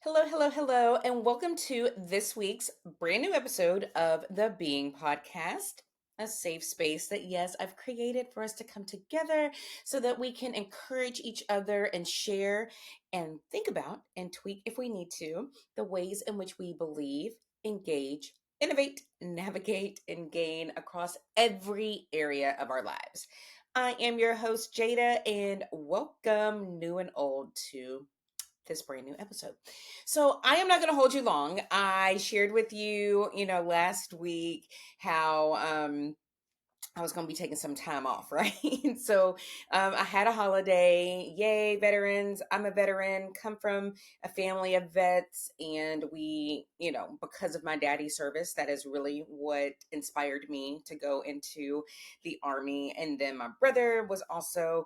Hello, hello, hello, and welcome to this week's brand new episode of the Being Podcast, a safe space that, yes, I've created for us to come together so that we can encourage each other and share and think about and tweak if we need to the ways in which we believe, engage, innovate, navigate, and gain across every area of our lives. I am your host, Jada, and welcome, new and old, to this brand new episode. So I am not going to hold you long. I shared with you, last week how I was going to be taking some time off, right? So I had a holiday. Yay, veterans. I'm a veteran, come from a family of vets. And because of my daddy's service, that is really what inspired me to go into the Army. And then my brother was also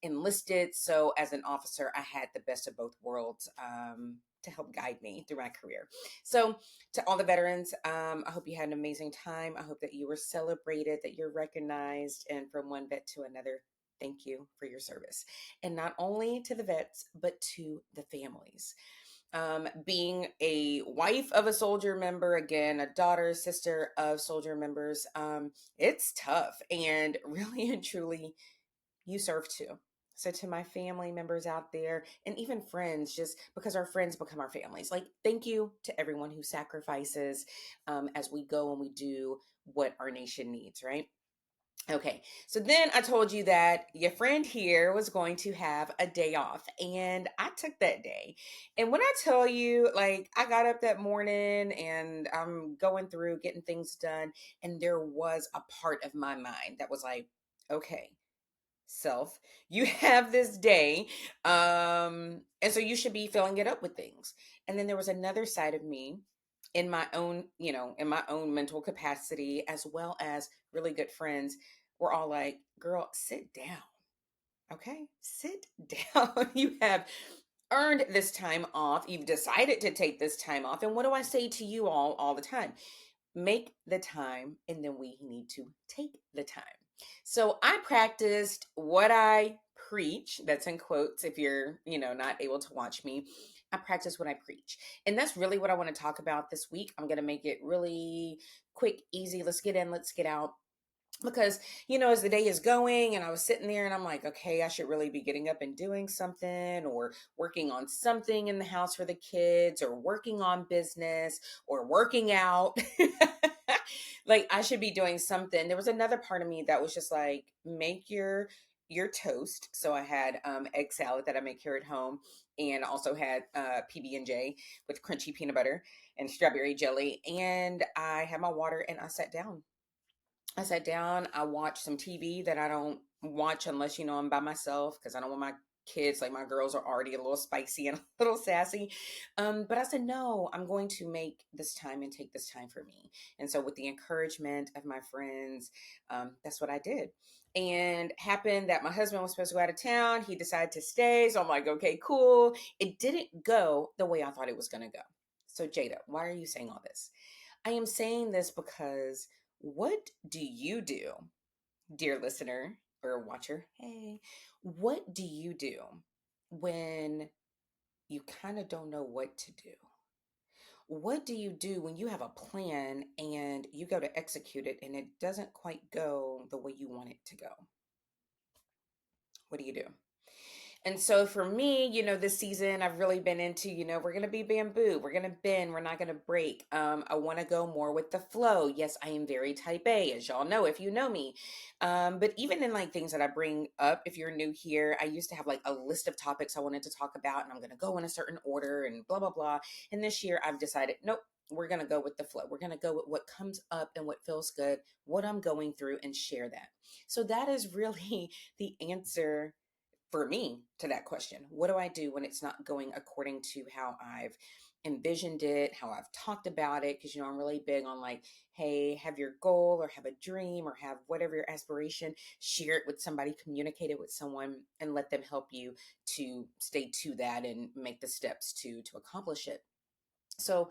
enlisted. So as an officer, I had the best of both worlds. To help guide me through my career. So, to all the veterans, I hope you had an amazing time. I hope that you were celebrated, that you're recognized, and from one vet to another, thank you for your service. And not only to the vets, but to the families. Being a wife of a soldier member, again, a daughter, sister of soldier members, it's tough. And really and truly, you serve too. So to my family members out there and even friends, just because our friends become our families, like thank you to everyone who sacrifices as we go and we do what our nation needs, right? Okay, so then I told you that your friend here was going to have a day off, and I took that day. And when I tell you, like, I got up that morning and I'm going through getting things done, and there was a part of my mind that was like, okay, self, you have this day, and so you should be filling it up with things. And then there was another side of me in my own, in my own mental capacity, as well as really good friends, were all like, girl, sit down. Okay, sit down. You have earned this time off. You've decided to take this time off. And what do I say to you all the time? Make the time, and then we need to take the time. So I practiced what I preach. That's in quotes if you're, not able to watch me. I practice what I preach. And that's really what I want to talk about this week. I'm going to make it really quick, easy. Let's get in, let's get out. Because, as the day is going and I was sitting there and I'm like, okay, I should really be getting up and doing something or working on something in the house for the kids or working on business or working out. Like I should be doing something. There was another part of me that was just like, make your toast. So I had egg salad that I make here at home, and also had PB&J with crunchy peanut butter and strawberry jelly. And I had my water and I sat down, I watched some TV that I don't watch unless, I'm by myself, because I don't want my kids, like my girls are already a little spicy and a little sassy. But I said, no, I'm going to make this time and take this time for me. And so with the encouragement of my friends, that's what I did. And happened that my husband was supposed to go out of town. He decided to stay. So I'm like, okay, cool. It didn't go the way I thought it was going to go. So Jada, why are you saying all this? I am saying this because what do you do, dear listener or watcher? Hey, what do you do when you kind of don't know what to do? What do you do when you have a plan and you go to execute it and it doesn't quite go the way you want it to go? What do you do? And so for me, this season I've really been into, we're going to be bamboo. We're going to bend. We're not going to break. I want to go more with the flow. Yes, I am very type A, as y'all know, if you know me. But even in like things that I bring up, if you're new here, I used to have like a list of topics I wanted to talk about, and I'm going to go in a certain order and blah, blah, blah. And this year I've decided, nope. We're going to go with the flow. We're going to go with what comes up and what feels good, what I'm going through, and share that. So that is really the answer for me to that question. What do I do when it's not going according to how I've envisioned it, how I've talked about it? Because, I'm really big on like, hey, have your goal or have a dream or have whatever your aspiration, share it with somebody, communicate it with someone, and let them help you to stay to that and make the steps to accomplish it. So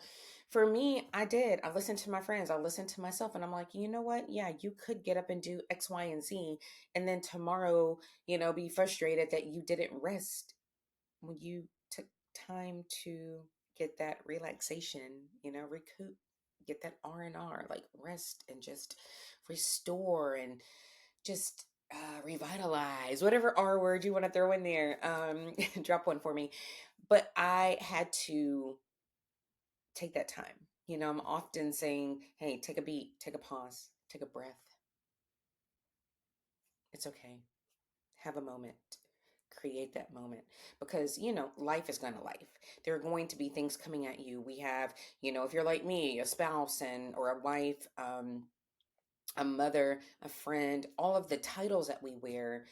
for me, I did. I listened to my friends. I listened to myself. And I'm like, you know what? Yeah, you could get up and do X, Y, and Z. And then tomorrow, be frustrated that you didn't rest when you took time to get that relaxation, recoup, get that R&R, like rest and just restore and just revitalize, whatever R word you want to throw in there. Drop one for me. But I had to take that time. I'm often saying, hey, take a beat, take a pause, take a breath. It's okay. Have a moment. Create that moment because, life is going to life. There are going to be things coming at you. We have, if you're like me, a spouse or a wife, a mother, a friend, all of the titles that we wear,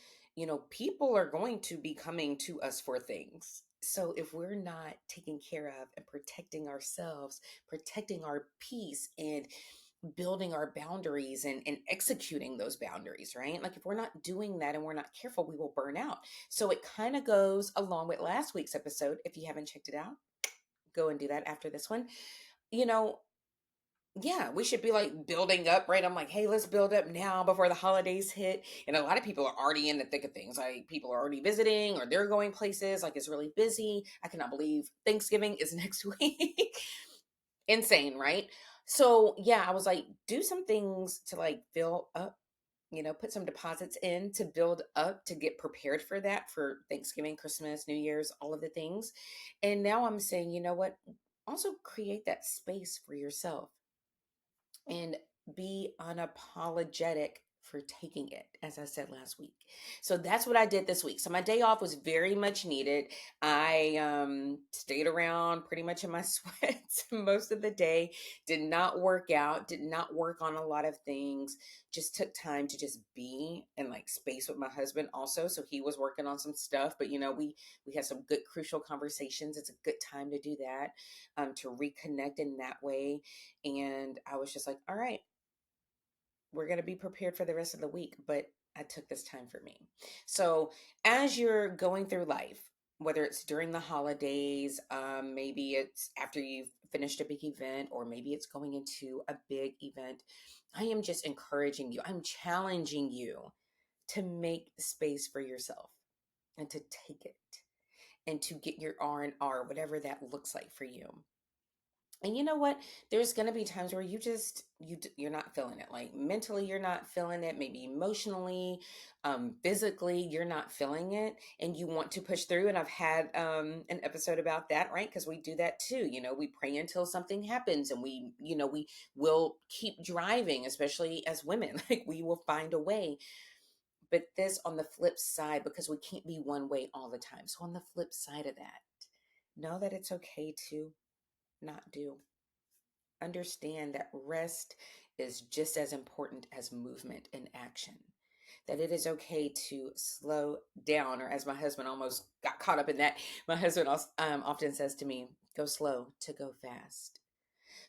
people are going to be coming to us for things. So if we're not taking care of and protecting ourselves, protecting our peace and building our boundaries and executing those boundaries, right? Like if we're not doing that and we're not careful, we will burn out. So it kind of goes along with last week's episode. If you haven't checked it out, go and do that after this one. You know, yeah, we should be like building up, right? I'm like, hey, let's build up now before the holidays hit. And a lot of people are already in the thick of things. Like people are already visiting or they're going places. Like it's really busy. I cannot believe Thanksgiving is next week. Insane, right? So yeah, I was like, do some things to like fill up, put some deposits in to build up to get prepared for that for Thanksgiving, Christmas, New Year's, all of the things. And now I'm saying, you know what? Also create that space for yourself and be unapologetic for taking it, as I said last week. So that's what I did this week. So my day off was very much needed. I stayed around pretty much in my sweats most of the day, did not work out, did not work on a lot of things, just took time to just be in like space with my husband also. So he was working on some stuff, but we had some good crucial conversations. It's a good time to do that, to reconnect in that way. And I was just like, all right, we're going to be prepared for the rest of the week. But I took this time for me. So as you're going through life, whether it's during the holidays, maybe it's after you've finished a big event, or maybe it's going into a big event, I am just encouraging you, I'm challenging you to make space for yourself and to take it and to get your R&R, whatever that looks like for you. And you know what? There's going to be times where you're not feeling it. Like mentally you're not feeling it, maybe emotionally, physically you're not feeling it and you want to push through. And I've had an episode about that, right? Because we do that too. We pray until something happens and we will keep driving, especially as women. Like we will find a way. But this on the flip side, because we can't be one way all the time. So on the flip side of that, know that it's okay to not do. Understand that rest is just as important as movement and action. That it is okay to slow down, or as my husband almost got caught up in that, my husband often says to me, go slow to go fast.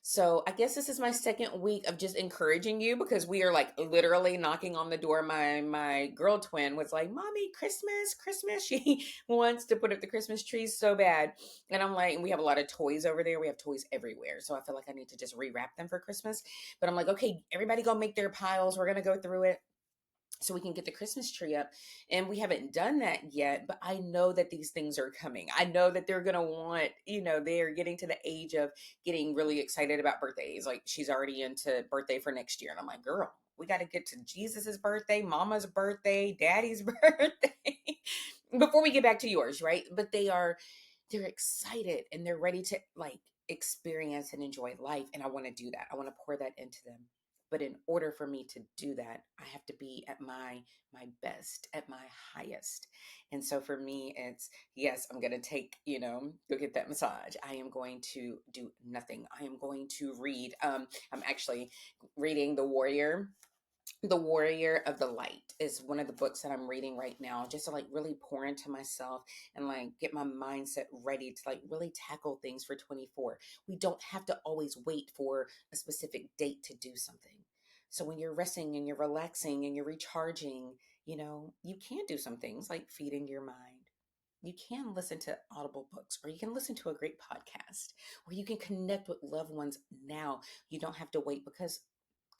So I guess this is my second week of just encouraging you because we are like literally knocking on the door. My girl twin was like, "Mommy, Christmas, Christmas." She wants to put up the Christmas trees so bad. And I'm like, and we have a lot of toys over there. We have toys everywhere. So I feel like I need to just rewrap them for Christmas. But I'm like, okay, everybody go make their piles. We're gonna go through it so we can get the Christmas tree up. And we haven't done that yet, but I know that these things are coming. I know that they're going to want, they're getting to the age of getting really excited about birthdays. Like she's already into birthday for next year. And I'm like, girl, we got to get to Jesus's birthday, mama's birthday, daddy's birthday before we get back to yours. Right. But they're excited and they're ready to like experience and enjoy life. And I want to do that. I want to pour that into them. But in order for me to do that, I have to be at my best, at my highest. And so for me, it's yes, I'm gonna take, go get that massage. I am going to do nothing. I am going to read. I'm actually reading The Warrior of the Light is one of the books that I'm reading right now, just to like really pour into myself and like get my mindset ready to like really tackle things for 24. We don't have to always wait for a specific date to do something. So when you're resting and you're relaxing and you're recharging, you can do some things like feeding your mind. You can listen to audible books, or you can listen to a great podcast, or you can connect with loved ones now. You don't have to wait because,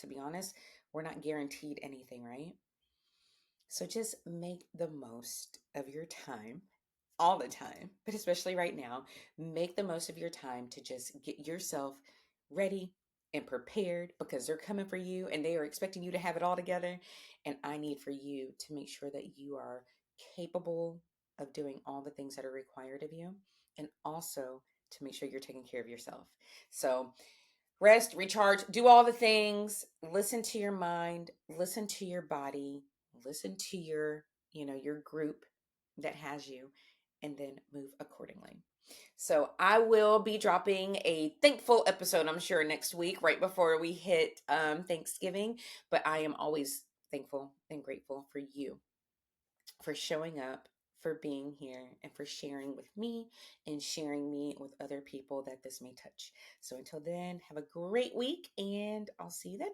to be honest, we're not guaranteed anything, right? So just make the most of your time all the time, but especially right now, make the most of your time to just get yourself ready and prepared because they're coming for you and they are expecting you to have it all together. And I need for you to make sure that you are capable of doing all the things that are required of you and also to make sure you're taking care of yourself. So, rest, recharge, do all the things, listen to your mind, listen to your body, listen to your group that has you, and then move accordingly. So I will be dropping a thankful episode, I'm sure, next week, right before we hit Thanksgiving. But I am always thankful and grateful for you for showing up, for being here, and for sharing with me and sharing me with other people that this may touch. So until then, have a great week, and I'll see you then.